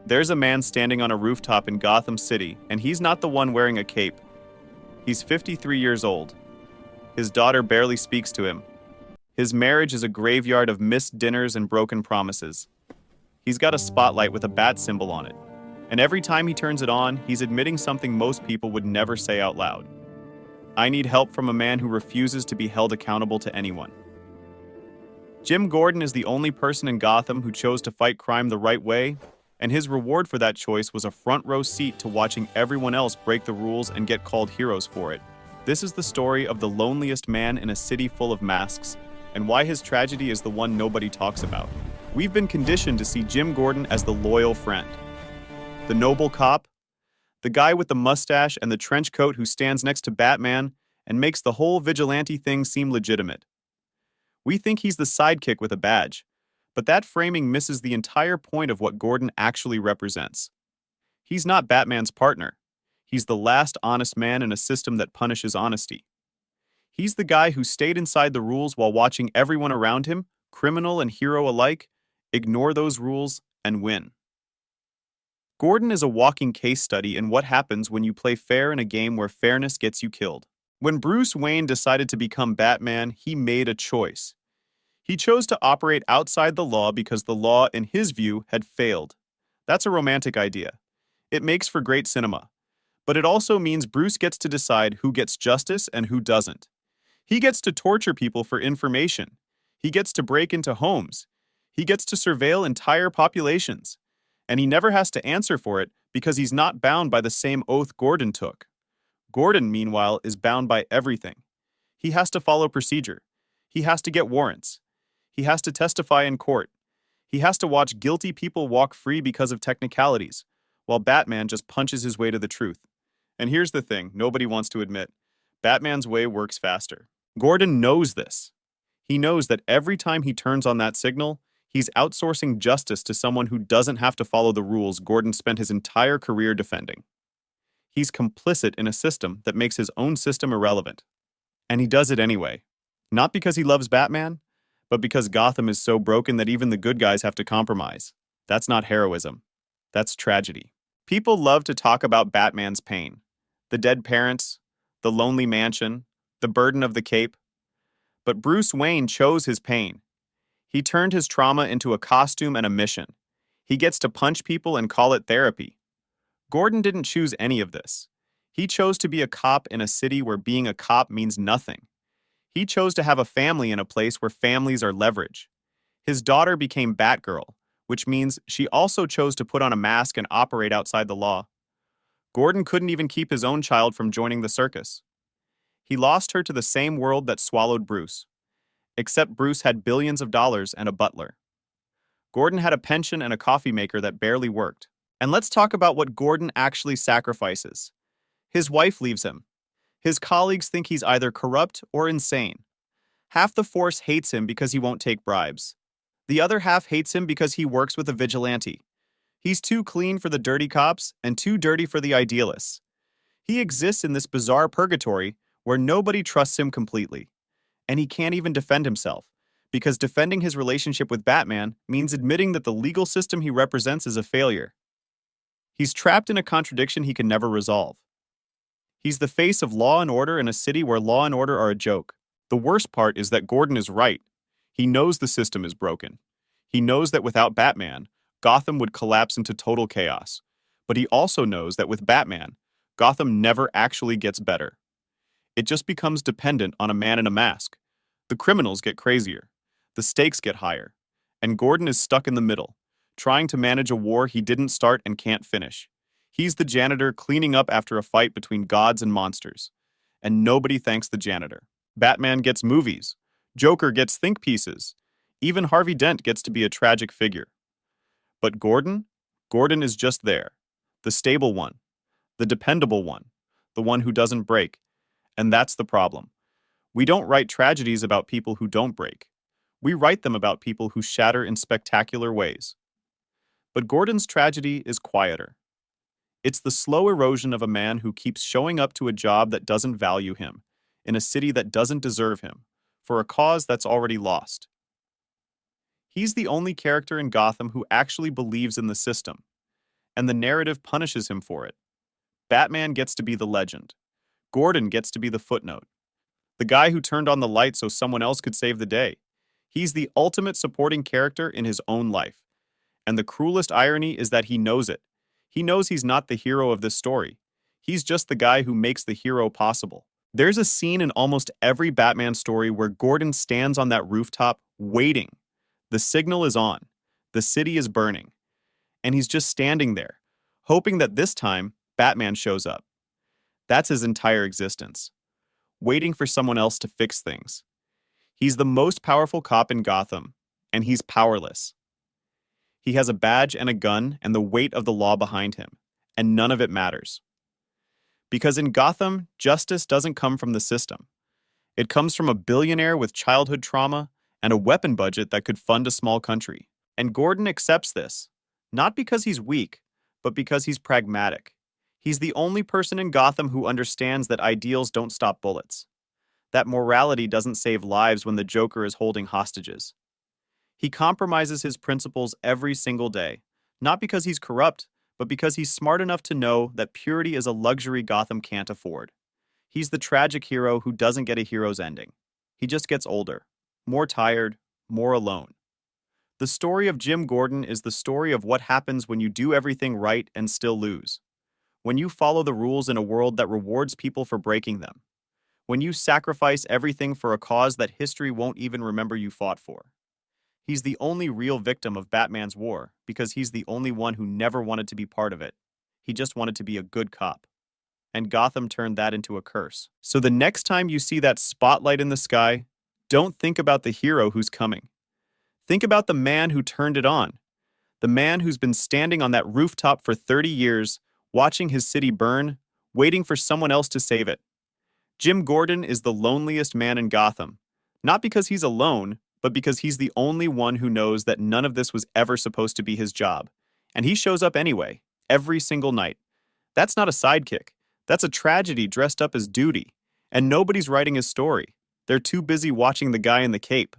There's a man standing on a rooftop in Gotham City, and he's not the one wearing a cape. He's 53 years old. His daughter barely speaks to him. His marriage is a graveyard of missed dinners and broken promises. He's got a spotlight with a bat symbol on it, and every time he turns it on, he's admitting something most people would never say out loud. I need help from a man who refuses to be held accountable to anyone. Jim Gordon is the only person in Gotham who chose to fight crime the right way, and his reward for that choice was a front row seat to watching everyone else break the rules and get called heroes for it. This is the story of the loneliest man in a city full of masks, and why his tragedy is the one nobody talks about. We've been conditioned to see Jim Gordon as the loyal friend, the noble cop, the guy with the mustache and the trench coat who stands next to Batman and makes the whole vigilante thing seem legitimate. We think he's the sidekick with a badge, but that framing misses the entire point of what Gordon actually represents. He's not Batman's partner. He's the last honest man in a system that punishes honesty. He's the guy who stayed inside the rules while watching everyone around him, criminal and hero alike, ignore those rules and win. Gordon is a walking case study in what happens when you play fair in a game where fairness gets you killed. When Bruce Wayne decided to become Batman, he made a choice. He chose to operate outside the law because the law, in his view, had failed. That's a romantic idea. It makes for great cinema. But it also means Bruce gets to decide who gets justice and who doesn't. He gets to torture people for information. He gets to break into homes. He gets to surveil entire populations. And he never has to answer for it because he's not bound by the same oath Gordon took. Gordon, meanwhile, is bound by everything. He has to follow procedure. He has to get warrants. He has to testify in court. He has to watch guilty people walk free because of technicalities, while Batman just punches his way to the truth. And here's the thing nobody wants to admit. Batman's way works faster. Gordon knows this. He knows that every time he turns on that signal, he's outsourcing justice to someone who doesn't have to follow the rules Gordon spent his entire career defending. He's complicit in a system that makes his own system irrelevant. And he does it anyway. Not because he loves Batman, but because Gotham is so broken that even the good guys have to compromise. That's not heroism. That's tragedy. People love to talk about Batman's pain. The dead parents, the lonely mansion, the burden of the cape. But Bruce Wayne chose his pain. He turned his trauma into a costume and a mission. He gets to punch people and call it therapy. Gordon didn't choose any of this. He chose to be a cop in a city where being a cop means nothing. He chose to have a family in a place where families are leverage. His daughter became Batgirl, which means she also chose to put on a mask and operate outside the law. Gordon couldn't even keep his own child from joining the circus. He lost her to the same world that swallowed Bruce. Except Bruce had billions of dollars and a butler. Gordon had a pension and a coffee maker that barely worked. And let's talk about what Gordon actually sacrifices. His wife leaves him. His colleagues think he's either corrupt or insane. Half the force hates him because he won't take bribes. The other half hates him because he works with a vigilante. He's too clean for the dirty cops and too dirty for the idealists. He exists in this bizarre purgatory where nobody trusts him completely. And he can't even defend himself, because defending his relationship with Batman means admitting that the legal system he represents is a failure. He's trapped in a contradiction he can never resolve. He's the face of law and order in a city where law and order are a joke. The worst part is that Gordon is right. He knows the system is broken. He knows that without Batman, Gotham would collapse into total chaos. But he also knows that with Batman, Gotham never actually gets better. It just becomes dependent on a man in a mask. The criminals get crazier. The stakes get higher. And Gordon is stuck in the middle, trying to manage a war he didn't start and can't finish. He's the janitor cleaning up after a fight between gods and monsters. And nobody thanks the janitor. Batman gets movies. Joker gets think pieces. Even Harvey Dent gets to be a tragic figure. But Gordon? Gordon is just there. The stable one. The dependable one. The one who doesn't break. And that's the problem. We don't write tragedies about people who don't break. We write them about people who shatter in spectacular ways. But Gordon's tragedy is quieter. It's the slow erosion of a man who keeps showing up to a job that doesn't value him, in a city that doesn't deserve him, for a cause that's already lost. He's the only character in Gotham who actually believes in the system. and the narrative punishes him for it. Batman gets to be the legend. Gordon gets to be the footnote. The guy who turned on the light so someone else could save the day. He's the ultimate supporting character in his own life. And the cruelest irony is that he knows it. He knows he's not the hero of this story. He's just the guy who makes the hero possible. There's a scene in almost every Batman story where Gordon stands on that rooftop waiting. The signal is on. The city is burning. And he's just standing there, hoping that this time Batman shows up. That's his entire existence. Waiting for someone else to fix things. He's the most powerful cop in Gotham, and he's powerless. He has a badge and a gun and the weight of the law behind him, and none of it matters. Because in Gotham, justice doesn't come from the system. It comes from a billionaire with childhood trauma and a weapon budget that could fund a small country. And Gordon accepts this, not because he's weak, but because he's pragmatic. He's the only person in Gotham who understands that ideals don't stop bullets, that morality doesn't save lives when the Joker is holding hostages. He compromises his principles every single day, not because he's corrupt, but because he's smart enough to know that purity is a luxury Gotham can't afford. He's the tragic hero who doesn't get a hero's ending. He just gets older, more tired, more alone. The story of Jim Gordon is the story of what happens when you do everything right and still lose. When you follow the rules in a world that rewards people for breaking them. When you sacrifice everything for a cause that history won't even remember you fought for. He's the only real victim of Batman's war because he's the only one who never wanted to be part of it. He just wanted to be a good cop. And Gotham turned that into a curse. So the next time you see that spotlight in the sky, don't think about the hero who's coming. Think about the man who turned it on. The man who's been standing on that rooftop for 30 years, watching his city burn, waiting for someone else to save it. Jim Gordon is the loneliest man in Gotham, not because he's alone, but because he's the only one who knows that none of this was ever supposed to be his job. And he shows up anyway, every single night. That's not a sidekick. That's a tragedy dressed up as duty. And nobody's writing his story. They're too busy watching the guy in the cape.